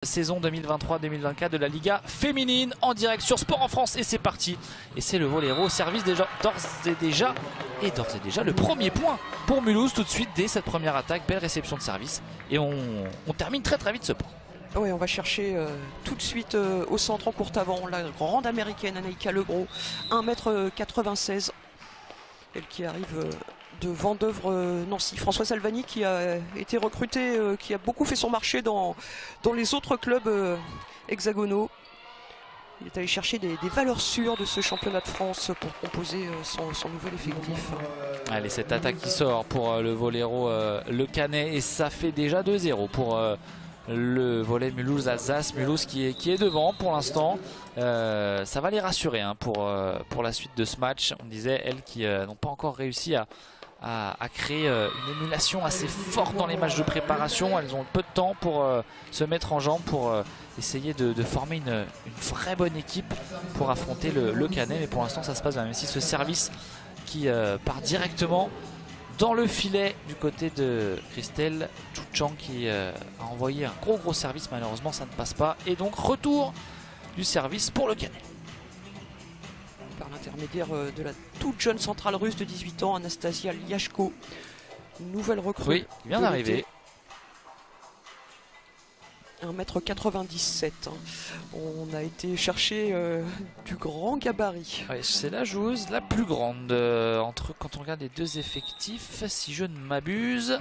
Saison 2023-2024 de la Liga féminine en direct sur Sport en France et c'est parti. Et c'est le Voléro service d'ores et déjà le premier point pour Mulhouse tout de suite dès cette première attaque. Belle réception de service et on termine très vite ce point. Oui, on va chercher tout de suite au centre en court avant la grande américaine Anaïka Legros, 1,96 m. Elle qui arrive de Vendeuvre Nancy. François Salvani qui a été recruté, qui a beaucoup fait son marché dans les autres clubs hexagonaux. Il est allé chercher des valeurs sûres de ce championnat de France pour composer son nouvel effectif. Allez, cette attaque qui sort pour le Voléro Le Canet et ça fait déjà 2-0 pour le volet Mulhouse-Alsace. Mulhouse qui est devant pour l'instant. Ça va les rassurer hein, pour la suite de ce match. On disait elles qui n'ont pas encore réussi à créer une émulation assez forte dans les matchs de préparation. Elles ont peu de temps pour se mettre en jambe, pour essayer de former une vraie bonne équipe pour affronter le Canet. Mais pour l'instant ça se passe bien, même si ce service qui part directement dans le filet du côté de Christelle Tchouchang qui a envoyé un gros service. Malheureusement ça ne passe pas et donc retour du service pour le Canet. Par l'intermédiaire de la toute jeune centrale russe de 18 ans, Anastasia Liashko, nouvelle recrue. Oui, qui vient d'arriver. 1,97 m. On a été chercher du grand gabarit. Ouais, c'est la joueuse la plus grande quand on regarde les deux effectifs, si je ne m'abuse.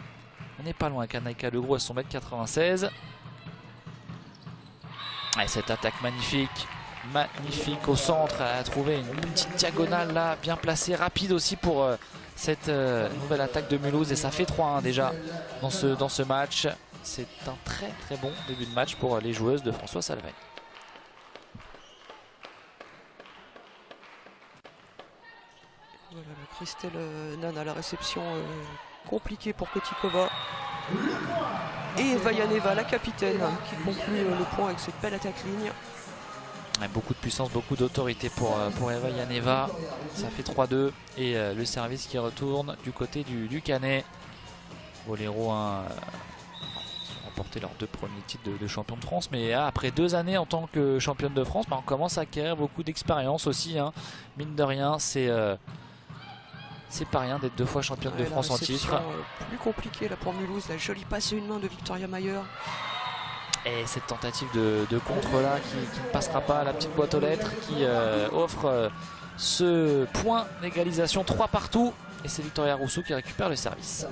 On n'est pas loin qu'Anaïka Legros à son 1,96 m. Cette attaque magnifique au centre. Elle a trouvé une petite diagonale là, bien placée, rapide aussi pour cette nouvelle attaque de Mulhouse. Et ça fait 3-1 déjà dans ce match. C'est un très bon début de match pour les joueuses de François Salvani. Voilà, Christelle Nana, la réception compliquée pour Kotikova. Et Vajaneva, la capitaine, qui conclut le point avec cette belle attaque ligne. Beaucoup de puissance, beaucoup d'autorité pour Eva Janeva. Ça fait 3-2 et le service qui retourne du côté du Canet. Voléro ont remporté leurs 2 premiers titres de champion de France, mais après 2 années en tant que championne de France, on commence à acquérir beaucoup d'expérience aussi hein. Mine de rien, c'est pas rien d'être 2 fois championne de France en titre. Plus compliqué là pour Mulhouse, la jolie passe une main de Victoria Mayer. Et cette tentative de contre là qui ne passera pas, la petite boîte aux lettres qui offre ce point d'égalisation 3 partout. Et c'est Victoria Rousseau qui récupère le service.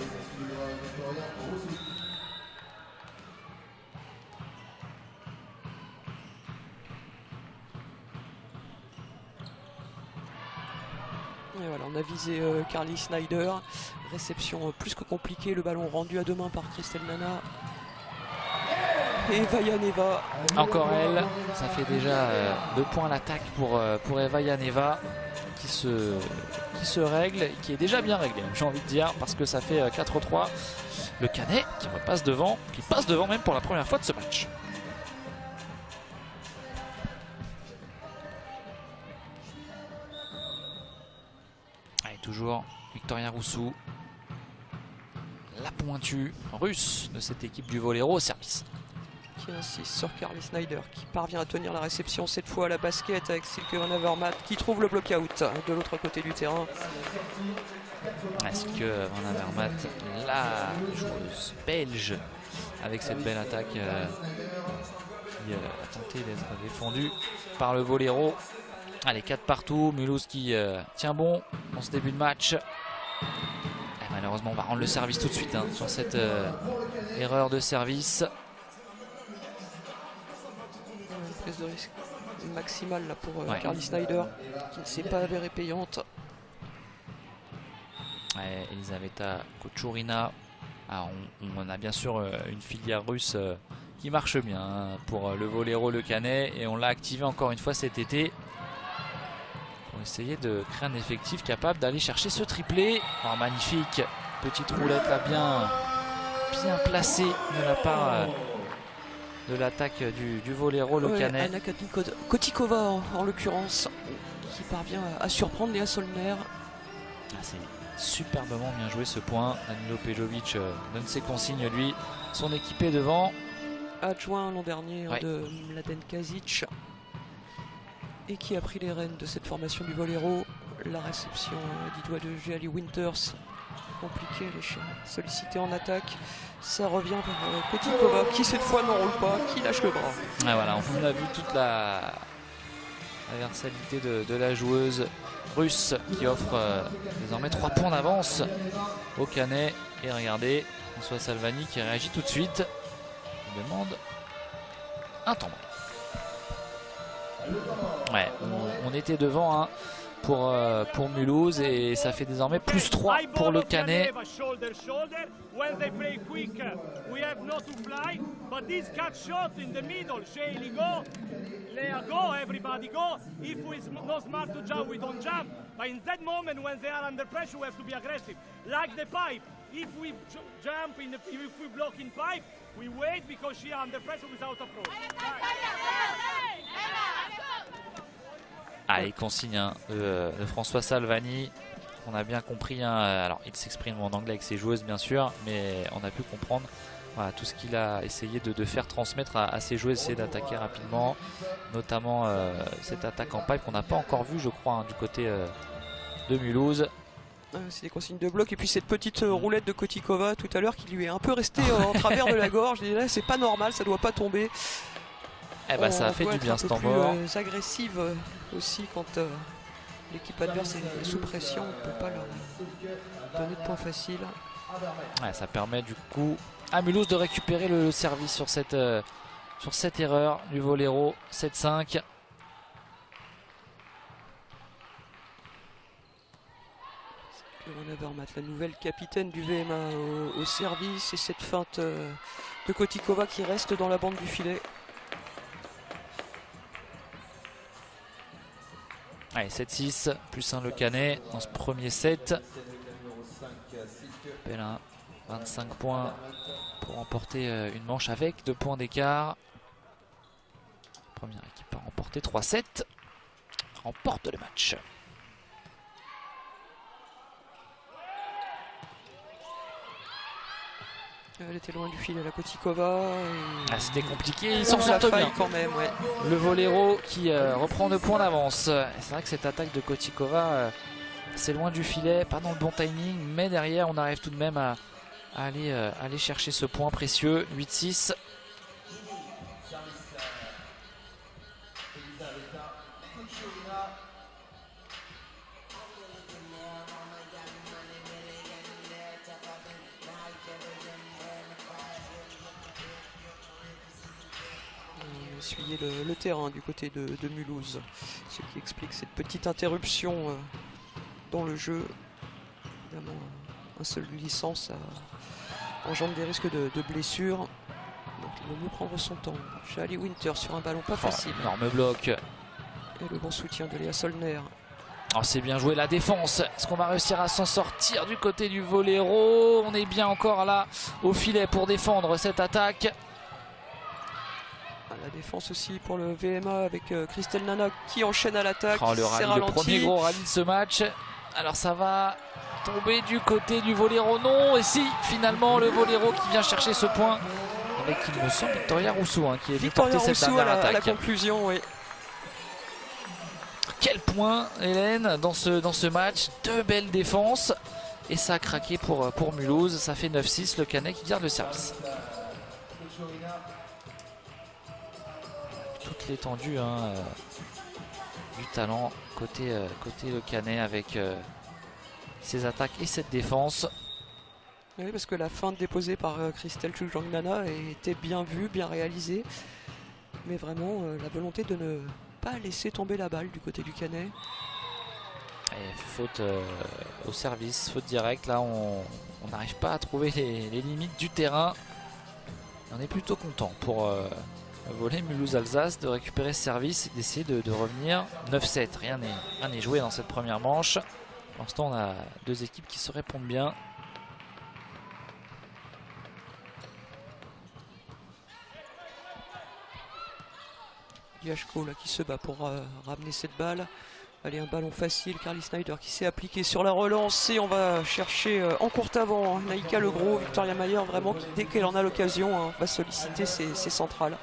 Et voilà, on a visé Carly Snyder. Réception plus que compliquée, le ballon rendu à 2 mains par Christelle Nana. Et Vajaneva. Encore elle, ça fait déjà 2 points à l'attaque pour Eva Janeva qui se règle, qui est déjà bien réglé, j'ai envie de dire, parce que ça fait 4-3. Le Canet qui repasse devant, qui passe devant même pour la première fois de ce match. Allez, toujours Victoria Rousseau, la pointue russe de cette équipe du Voléro au service. Qui insiste sur Carly Snyder, qui parvient à tenir la réception cette fois à la basket avec Silke Van Avermaet qui trouve le block-out de l'autre côté du terrain. Silke Van Avermaet, la joueuse belge, avec cette belle attaque qui a tenté d'être défendue par le Voléro. Allez, 4 partout, Mulhouse qui tient bon dans ce début de match. Et malheureusement, on va rendre le service tout de suite hein, sur cette erreur de service. Prise de risque maximale là pour Carly Snyder qui ne s'est pas avérée payante. Elisaveta Kochourina. On a bien sûr une filière russe qui marche bien hein, pour le Voléro Le Canet et on l'a activé encore une fois cet été pour essayer de créer un effectif capable d'aller chercher ce triplé. Magnifique petite roulette là, bien placée de la part de l'attaque du Voléro Le Canet. Anna Kotikova en l'occurrence qui parvient à surprendre Léa Solner. C'est superbement bien joué ce point. Danilo Pejovic donne ses consignes lui. Son équipe est devant. adjoint l'an dernier Ouais. de Mladen Kazic et qui a pris les rênes de cette formation du Voléro. La réception du doigt de Jali Winters, compliqué, elle est sollicité en attaque. Ça revient vers Kotikova qui cette fois n'enroule pas, qui lâche le bras. Ah, voilà, on a vu toute la versalité de la joueuse russe qui offre désormais 3 points d'avance au Canet. Et regardez, François Salvani qui réagit tout de suite. Il demande un temps. Ouais, on était devant hein, pour Mulhouse et ça fait désormais plus 3 pour le Canet. If we jump, if we block in pipe, we wait because she are under pressure without approach. Allez, consigne hein, de François Salvani. On a bien compris, hein, alors il s'exprime en anglais avec ses joueuses bien sûr, mais on a pu comprendre voilà, tout ce qu'il a essayé de faire transmettre à ses joueuses, essayer d'attaquer rapidement, notamment cette attaque en pipe qu'on n'a pas encore vue je crois hein, du côté de Mulhouse. C'est des consignes de bloc et puis cette petite roulette de Kotikova tout à l'heure qui lui est un peu restée en travers de la gorge. Et là c'est pas normal, ça doit pas tomber. Eh ben, ça a fait du bien ce temps mort. Agressive aussi quand l'équipe adverse est sous pression, on ne peut pas leur donner de points faciles. Ouais, ça permet du coup à Mulhouse de récupérer le service sur cette erreur du Voléro. 7-5. On a Vermat, la nouvelle capitaine du VMA au service et cette feinte de Kotikova qui reste dans la bande du filet. Allez, 7-6, plus 1 le Canet dans ce premier set. Bellin, 25 points pour remporter une manche avec 2 points d'écart. Première équipe à remporter 3-7. Remporte le match. Elle était loin du filet, la Kotikova. Ah, c'était compliqué, ils s'en sortent bien quand même. Ouais. Le Voléro qui reprend 2 points d'avance. C'est vrai que cette attaque de Kotikova, c'est loin du filet, pas dans le bon timing, mais derrière on arrive tout de même à aller chercher ce point précieux. 8-6. Essuyer le terrain du côté de Mulhouse, ce qui explique cette petite interruption dans le jeu. Évidemment, un seul licence engendre des risques de blessure, donc il vaut mieux prendre son temps. Jali Winter sur un ballon pas facile. Énorme bloc. Et le bon soutien de Léa Solner. Oh, c'est bien joué la défense. Est-ce qu'on va réussir à s'en sortir du côté du Voléro? On est bien encore là au filet pour défendre cette attaque. La défense aussi pour le VMA avec Christelle Nana qui enchaîne à l'attaque. Oh, le premier gros rallye de ce match. Alors ça va tomber du côté du Voléro. Non, et si finalement le Voléro qui vient chercher ce point avec, il me semble, Victoria Rousseau hein, qui est venu porter cette dernière attaque. À la conclusion, oui. Quel point, Hélène, dans ce match. 2 belles défenses. Et ça a craqué pour Mulhouse. Ça fait 9-6. Le Canet qui garde le service. Toute l'étendue hein, du talent côté le Canet avec ses attaques et cette défense. Oui, parce que la feinte déposée par Christelle Chujang-Nana était bien vue, bien réalisée. Mais vraiment, la volonté de ne pas laisser tomber la balle du côté du Canet. Et faute au service, faute directe. Là, on n'arrive pas à trouver les limites du terrain. On est plutôt content pour voler Mulhouse-Alsace de récupérer ce service et d'essayer de revenir. 9-7, rien n'est joué dans cette première manche. Pour l'instant, on a 2 équipes qui se répondent bien. Diachko là qui se bat pour ramener cette balle Allez, un ballon facile, Carly Snyder qui s'est appliqué sur la relance et on va chercher en court avant Naïka Legros, Victoria Mayer vraiment qui dès qu'elle en a l'occasion va solliciter ses centrales.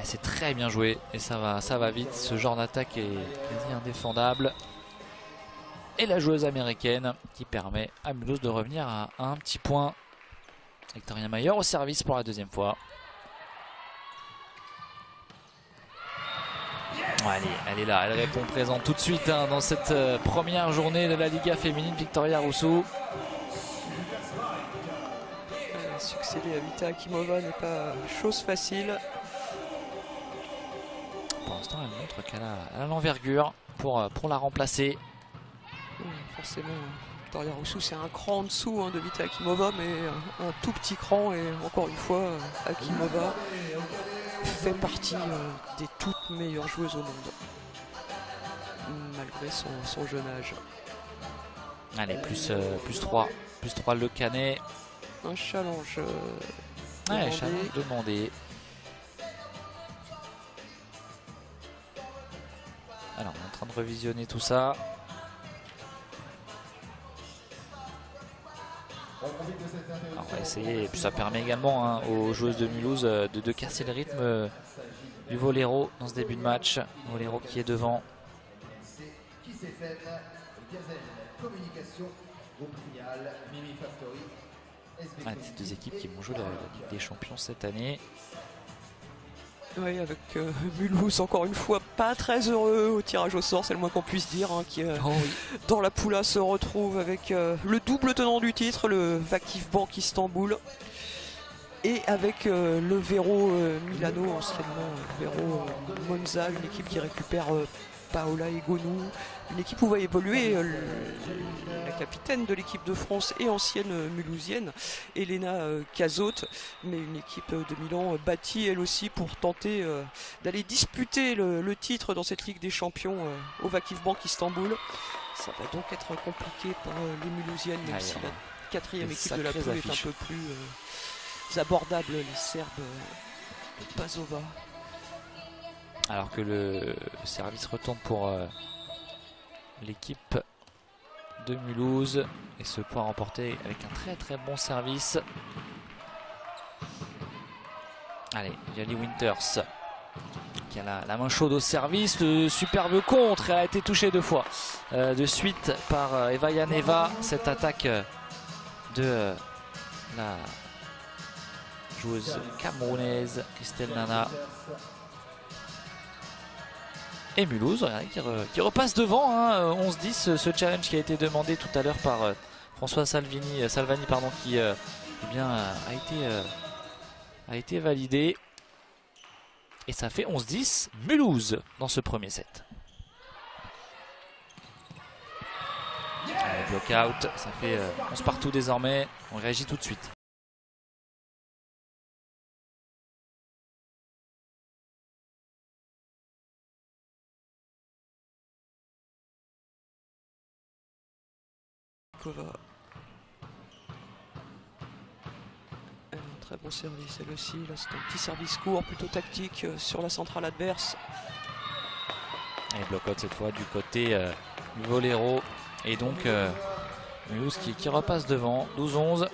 C'est très bien joué et ça va vite, ce genre d'attaque est quasi indéfendable. Et la joueuse américaine qui permet à Mulhouse de revenir à un petit point. Victoria Mayer au service pour la deuxième fois. Allez, elle est là, elle répond présent tout de suite dans cette première journée de la Liga féminine. Victoria Rousseau. Succéder à Vita Akimova n'est pas chose facile. Pour l'instant, elle montre qu'elle a l'envergure pour la remplacer. Oui, forcément, Victoria Rousseau, c'est un cran en dessous de Vita Akimova, mais un tout petit cran. Et encore une fois, Akimova fait partie des toutes meilleures joueuses au monde, malgré son jeune âge. Allez, plus 3 le Canet. Un challenge demandé. Alors, on est en train de revisionner tout ça. Alors, on va essayer, et puis ça permet également aux joueuses de Mulhouse de casser le rythme du Voléro dans ce début de match. Voléro qui est devant. Ces deux équipes qui vont jouer la Ligue des Champions cette année. Oui, avec Mulhouse encore une fois pas très heureux au tirage au sort, c'est le moins qu'on puisse dire, qui dans la poule A se retrouve avec le double tenant du titre, le Vakif Bank Istanbul, et avec le Vero Milano, anciennement Vero Monza, une équipe qui récupère Paola Egonou, une équipe où va évoluer la capitaine de l'équipe de France et ancienne mulhousienne, Elena Cazot, mais une équipe de Milan bâtie elle aussi pour tenter d'aller disputer le titre dans cette Ligue des Champions au Vakif Bank Istanbul. Ça va donc être compliqué pour les mulhousiennes, même si la quatrième équipe de la poule est un peu plus abordable, les Serbes de Pazova. Alors que le service retourne pour l'équipe de Mulhouse. Et ce point remporté avec un très très bon service. Allez, Yali Winters qui a la main chaude au service. Le superbe contre, elle a été touchée 2 fois de suite par Eva Yaneva. Cette attaque de la joueuse camerounaise Christelle Nana. Et Mulhouse qui repasse devant 11-10, ce challenge qui a été demandé tout à l'heure par François Salvani qui a été validé. Et ça fait 11-10 Mulhouse dans ce premier set. Block out, ça fait 11 partout désormais, on réagit tout de suite. Un très bon service elle aussi, là c'est un petit service court plutôt tactique sur la centrale adverse. Et block out cette fois du côté du Voléro, et donc Mulhouse qui repasse devant 12-11.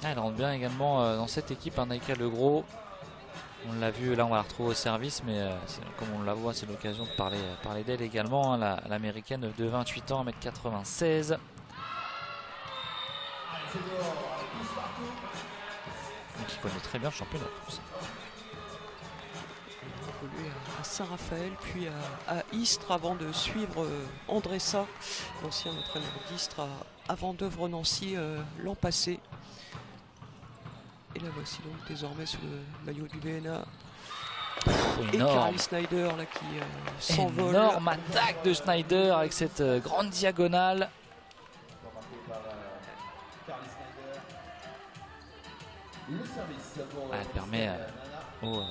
Elle rentre bien également dans cette équipe, Naïka Legros. On l'a vu, là on va la retrouver au service, mais comme on la voit, c'est l'occasion de parler d'elle également, l'américaine de 28 ans, 1m96. Qui connaît très bien le championnat de France. Il a évolué à Saint-Raphaël, puis à Istres avant de suivre Andressa, l'ancien entraîneur d'Istres à Vendeuvre-Nancy l'an passé. Et la voici donc désormais sous le maillot du VNA. Et Carly Snyder là qui s'envole. Énorme attaque de Snyder avec cette grande diagonale. Elle permet au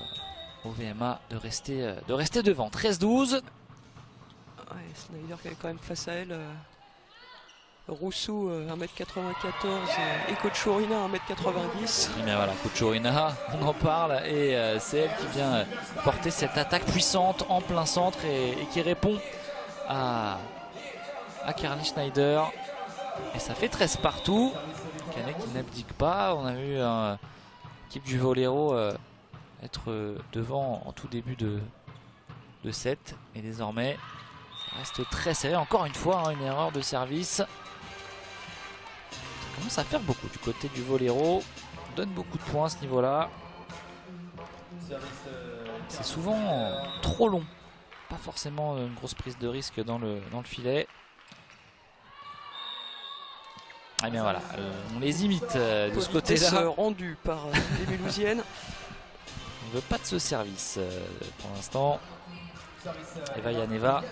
VMA de rester devant. 13-12. Ouais, Snyder qui est quand même face à elle. Rousseau 1m94 et Kochorina 1m90. Mais voilà, Kochorina, on en parle et c'est elle qui vient porter cette attaque puissante en plein centre et qui répond à Carly Schneider. Et ça fait 13 partout. Canet qui n'abdique pas. On a vu l'équipe du Voléro être devant en tout début de set. Et désormais, ça reste très serré. Encore une fois, une erreur de service. Ça commence à faire beaucoup du côté du Voléro. On donne beaucoup de points à ce niveau-là. C'est souvent trop long. Pas forcément une grosse prise de risque dans le filet. Et bien voilà, on les imite de ce côté-là. Rendu par les Mulhousiennes. On ne veut pas de ce service pour l'instant. Eva Yaneva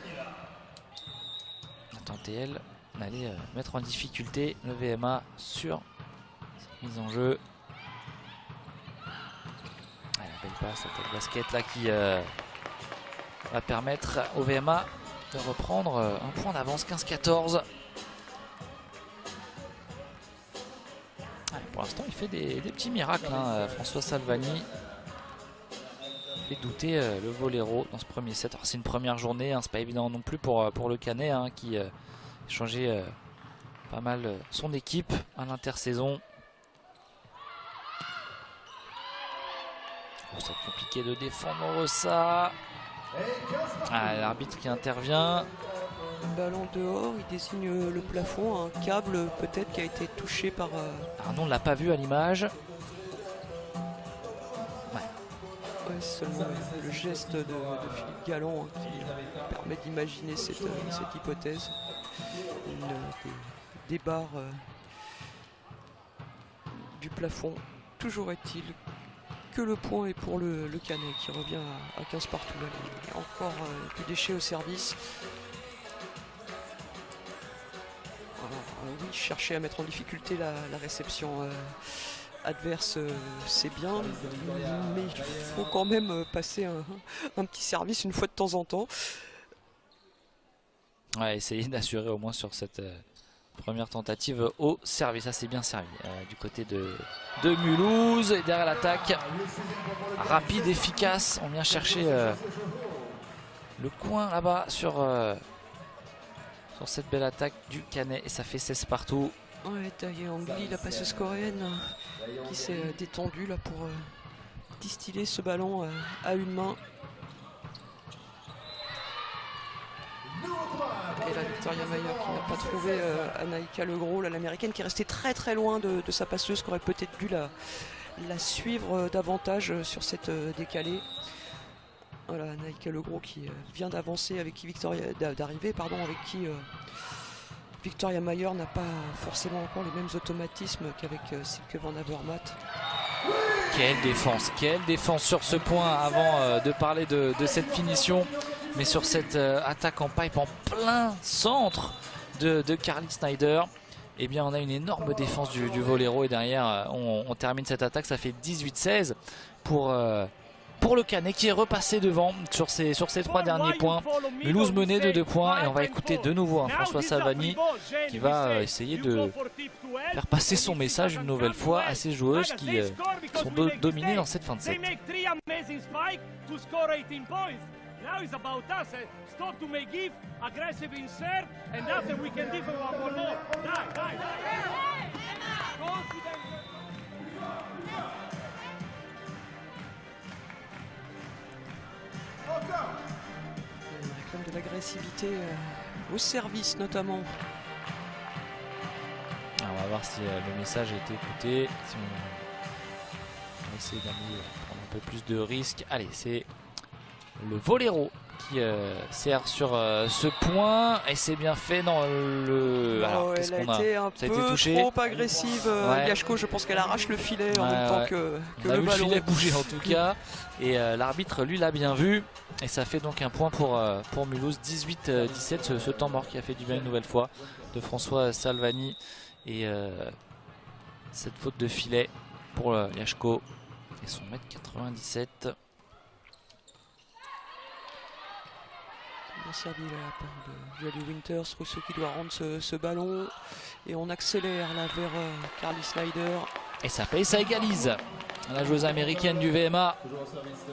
a tenté elle d'aller mettre en difficulté le VMA sur cette mise en jeu. Allez, la belle passe, cette basket là qui va permettre au VMA de reprendre un point d'avance, 15-14. Pour l'instant, il fait des petits miracles. François Salvani fait douter le Voléro dans ce premier set. C'est une première journée, c'est pas évident non plus pour le Canet qui a changé pas mal son équipe à l'intersaison. Bon, c'est compliqué de défendre ça. L'arbitre qui intervient. Ballon dehors, il désigne le plafond, un câble peut-être qui a été touché par... Arnaud ne l'a pas vu à l'image. Ouais, seulement le geste de Philippe Galland qui permet d'imaginer cette hypothèse. Des barres du plafond. Toujours est-il que le point est pour le Canet qui revient à 15 partout. Là, il y a encore du déchet au service. Oui, chercher à mettre en difficulté la réception adverse, c'est bien, mais il faut quand même passer un petit service une fois de temps en temps. Ouais, essayer d'assurer au moins sur cette première tentative au service. Ça, c'est bien servi du côté de Mulhouse. Et derrière l'attaque, rapide, efficace. On vient chercher le coin là-bas sur cette belle attaque du Canet et ça fait 16 partout. Ouais, Taïe Angli, la passeuse coréenne qui s'est détendue là pour distiller ce ballon à une main. Et la Victoria Mayer qui n'a pas trouvé Anaïka Legros, l'américaine qui est restée très très loin de sa passeuse, qui aurait peut-être dû la suivre davantage sur cette décalée. Voilà, Anaïka Legros qui vient d'avancer, avec qui d'arriver, avec qui Victoria Mayer n'a pas forcément encore les mêmes automatismes qu'avec Silke van Avermaet. Quelle défense sur ce point avant de parler de cette finition, mais sur cette attaque en pipe en plein centre de Carly Schneider. Eh bien, on a une énorme défense du Voléro et derrière on termine cette attaque. Ça fait 18-16 pour le Canet qui est repassé devant sur ces 3 derniers points. Mulhouse menait de 2 points et on va écouter de nouveau François Salvani qui va essayer de faire passer son message une nouvelle fois à ces joueuses qui sont dominées dans cette fin de set. Now it's about us. Stop to make give, aggressive in serve, and after we can give one more. Die. On réclame de l'agressivité au service notamment. Alors on va voir si le message a été écouté. Si on va essayer d'aller prendre un peu plus de risques. Allez, c'est le Voléro qui sert sur ce point et c'est bien fait. Non, alors qu'est-ce qu'on a? Ça a été touché. Trop agressive. Yashko, je pense qu'elle arrache le filet en même temps que on a le vu ballon. Le filet bouger en tout cas et l'arbitre lui l'a bien vu et ça fait donc un point pour Mulhouse. 18-17, ce temps mort qui a fait du bien une nouvelle fois de François Salvani et cette faute de filet pour Yashko et son 1m97. Bien servi là, la part de Jolly Winters. Rousseau qui doit rendre ce ballon. Et on accélère là vers Carly Snyder. Et ça paye, ça égalise. La joueuse américaine du VMA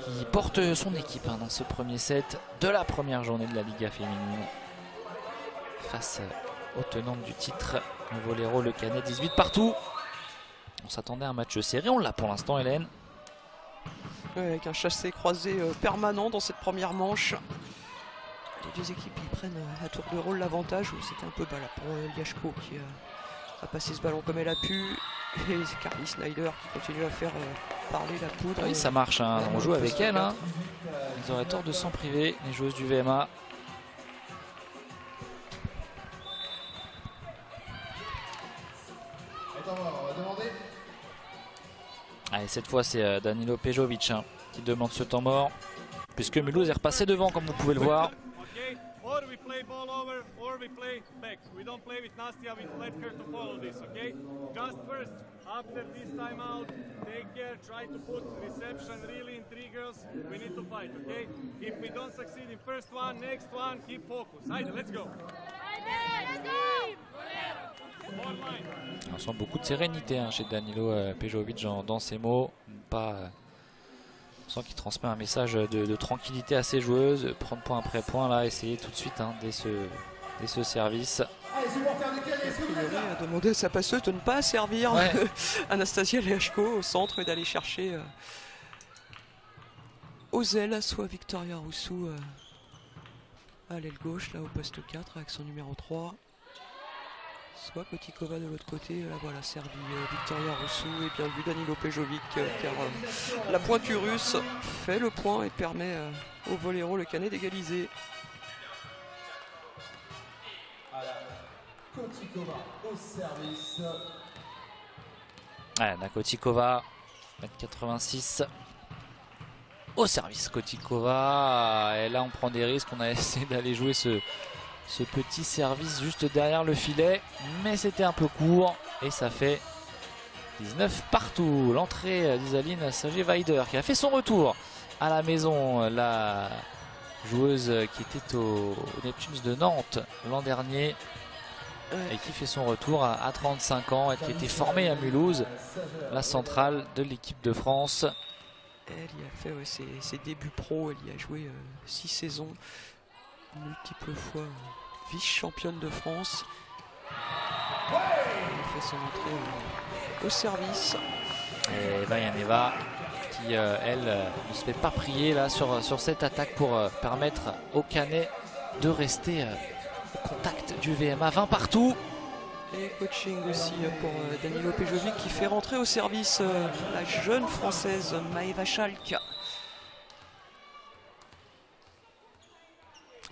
qui porte son équipe dans ce premier set de la première journée de la Liga féminine. Face aux tenantes du titre, le Voléro Le Canet, 18 partout. On s'attendait à un match serré, on l'a pour l'instant, Hélène. Ouais, avec un chassé-croisé permanent dans cette première manche. Les deux équipes qui prennent à tour de rôle l'avantage. C'était un peu bas là pour Liashko qui a passé ce ballon comme elle a pu. Et c'est Carly Snyder qui continue à faire parler la poudre. Oui, ça marche, hein. On joue avec elle. Hein. Ils auraient tort de s'en priver, les joueuses du VMA. Allez, cette fois c'est Danilo Pejovic qui demande ce temps mort, puisque Mulhouse est repassé devant comme vous pouvez le voir. Or we play ball over, or we play back. We don't play with Nastia, we let her to follow this, okay? Just first, after this timeout, take care, try to put reception really in three girls. We need to fight, okay? If we don't succeed in first one, next one, keep focus. Haydi, let's go. On sent beaucoup de sérénité chez Danilo Pejovic dans ses mots. On sent qu'il transmet un message de tranquillité à ses joueuses, prendre point après point là, essayer tout de suite dès ce service. Il a demandé à sa passeuse de ne pas servir Anastasia Liashko au centre et d'aller chercher aux ailes, soit Victoria Rousseau à l'aile gauche, là au poste 4 avec son numéro 3. Soit Kotikova de l'autre côté, là voilà, servi Victoria Rousseau et bien vu Danilo Pejovic car la pointue russe fait le point et permet au Voléro Le Canet d'égaliser. Kotikova au service. Ouais, Kotikova, 1m86 au service. Kotikova, et là on prend des risques, on a essayé d'aller jouer ce petit service juste derrière le filet, mais c'était un peu court et ça fait 19 partout. L'entrée d'Isaline Sager-Weider qui a fait son retour à la maison, la joueuse qui était au Neptunes de Nantes l'an dernier et qui fait son retour à 35 ans et qui était formée à Mulhouse, la centrale de l'équipe de France. Elle y a fait ses débuts pro, elle y a joué 6 saisons. Multiples fois vice-championne de France. Elle a fait son entrée au service. Et Vajaneva qui, elle, ne se fait pas prier là sur cette attaque pour permettre au Canet de rester au contact du VMA. 20 partout. Et coaching aussi pour Danilo Pejovic qui fait rentrer au service la jeune française Maeva Schalk.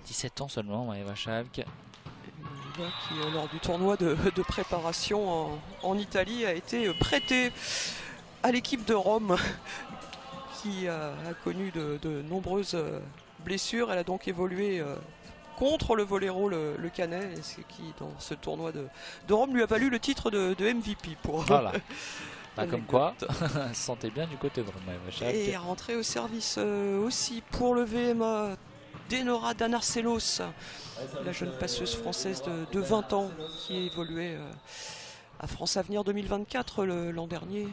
17 ans seulement, Maeva Schalk. Qui, lors du tournoi de préparation en Italie, a été prêté à l'équipe de Rome qui a connu de nombreuses blessures. Elle a donc évolué contre le Voléro Le Canet, et c'est qui, dans ce tournoi de Rome, lui a valu le titre de MVP. Voilà. Comme quoi, elle se sentait bien du côté de Rome, Maeva Schalk. Et rentrée au service aussi pour le VMA. Denora Danarcelos, la jeune passeuse française de 20 ans qui évoluait à France Avenir 2024 l'an dernier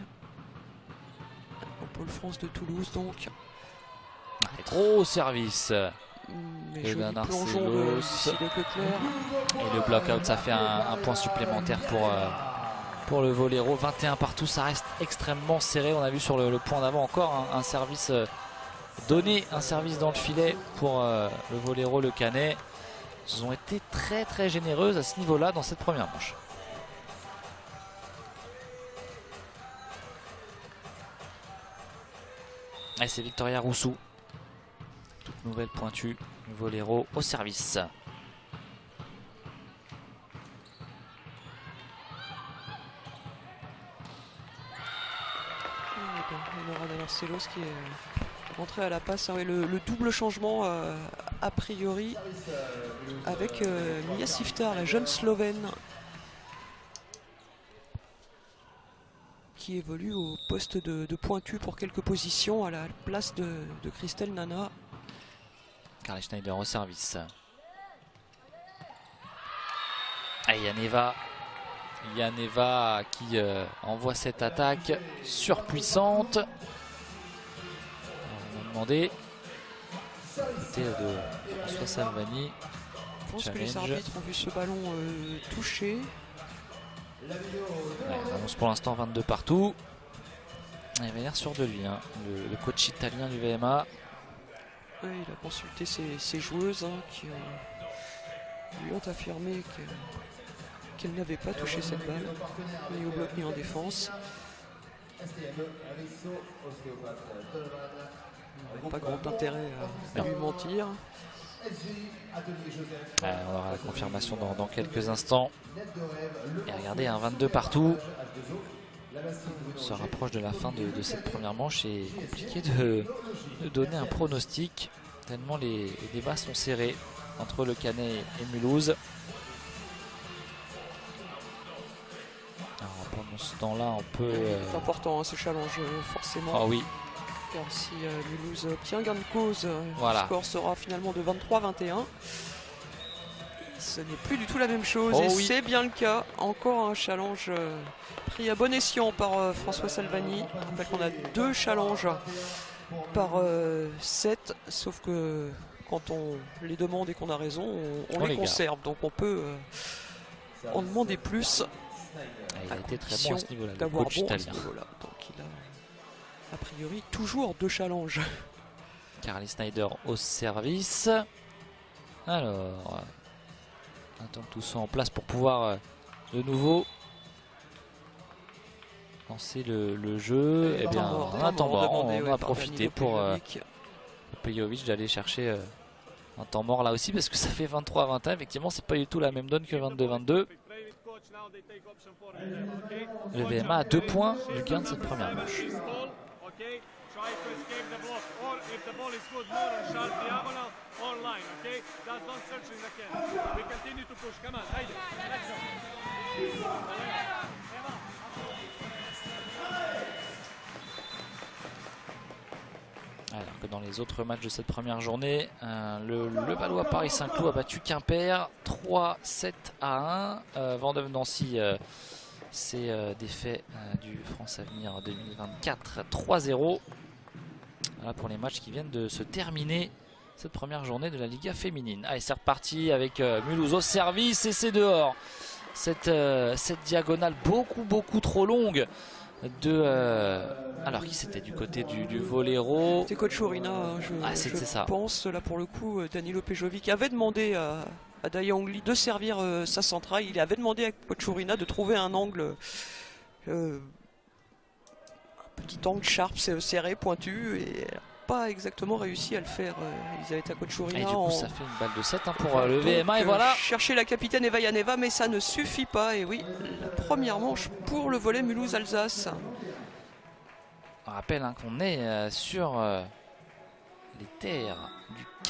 au Pôle France de Toulouse donc. Gros service Mais joli plongeon de Leclerc. Et le block-out, ça fait un point supplémentaire pour le Voléro. 21 partout, ça reste extrêmement serré. On a vu sur le point d'avant encore un service donner un service dans le filet pour le Voléro Le Canet. Ils ont été très très généreuses à ce niveau-là dans cette première manche. Et c'est Victoria Rousseau, toute nouvelle pointue, le Voléro au service. Denora Danarcelos qui est rentré à la passe, le double changement a priori avec Mia Siftar, la jeune Slovène qui évolue au poste de pointu pour quelques positions à la place de Christelle Nana. Carly Schneider au service. Ah, Yaneva qui envoie cette attaque surpuissante. Alors, on a demandé côté de François Salvani. Je pense que Challenge. les arbitres ont vu ce ballon touché. Ouais, on annonce pour l'instant 22 partout. Il avait l'air sûr de lui, hein, le coach italien du VMA. Ouais, il a consulté ses joueuses qui lui ont affirmé qu'elle n'avait pas touché cette balle, ni au bloc ni en défense. Pas grand intérêt à lui mentir. On aura la confirmation dans quelques instants. Et regardez, un 22 partout. On se rapproche de la fin de cette première manche. C'est compliqué de donner un pronostic, tellement les débats sont serrés entre le Canet et Mulhouse. Alors pendant ce temps-là, on peut... C'est important ce challenge, forcément. Ah oui. Car si Mulhouse obtient gain de cause, Voilà. le score sera finalement de 23-21. Ce n'est plus du tout la même chose, Oh et oui. c'est bien le cas. Encore un challenge pris à bon escient par François Salvani. Je rappelle qu'on a 2 challenges par set, sauf que quand on les demande et qu'on a raison, on les les conserve. Donc on peut en demander plus, Il a été très bon à ce niveau-là, le d'avoir coach bon à ce italien. niveau-là. Donc il a a priori toujours 2 challenges. Carly Snyder au service. Alors, attends que tout soit en place pour pouvoir de nouveau lancer le jeu. Et bien, un temps mort, on a profité pour Pejovic d'aller chercher un temps mort là aussi, parce que ça fait 23-21. Effectivement, c'est pas du tout la même donne que 22-22. Le VMA a 2 points du gain de cette première manche. Okay, try to escape the block, or if the ball is good, more on sharp diagonal or line, okay? Just don't search in the can. We continue to push, come on, Heidi, let's go. Alors que dans les autres matchs de cette première journée, le Valois Paris Saint-Cloud a battu Quimper 3-7 à 1. Vendôme-Nancy c'est défait du France Avenir 2024 3-0. Voilà pour les matchs qui viennent de se terminer cette première journée de la Liga féminine. Allez, c'est reparti avec Mulhouse au service et c'est dehors. Cette diagonale beaucoup trop longue alors qui c'était du côté du Voléro. C'était Kochourina, je ça. pense. Là pour le coup, Danilo Pejovic avait demandé à Daya Ongli de servir sa centrale. Il avait demandé à Kochourina de trouver un angle, un petit angle sharp, serré, pointu, et pas exactement réussi à le faire. Ils avaient à Kochourina. Et du coup, ça fait une balle de 7 pour le VMA. Et voilà. Chercher la capitaine Eva Yaneva, mais ça ne suffit pas. Et oui, la première manche pour le volley Mulhouse-Alsace. On rappelle qu'on est sur les terres du Canet.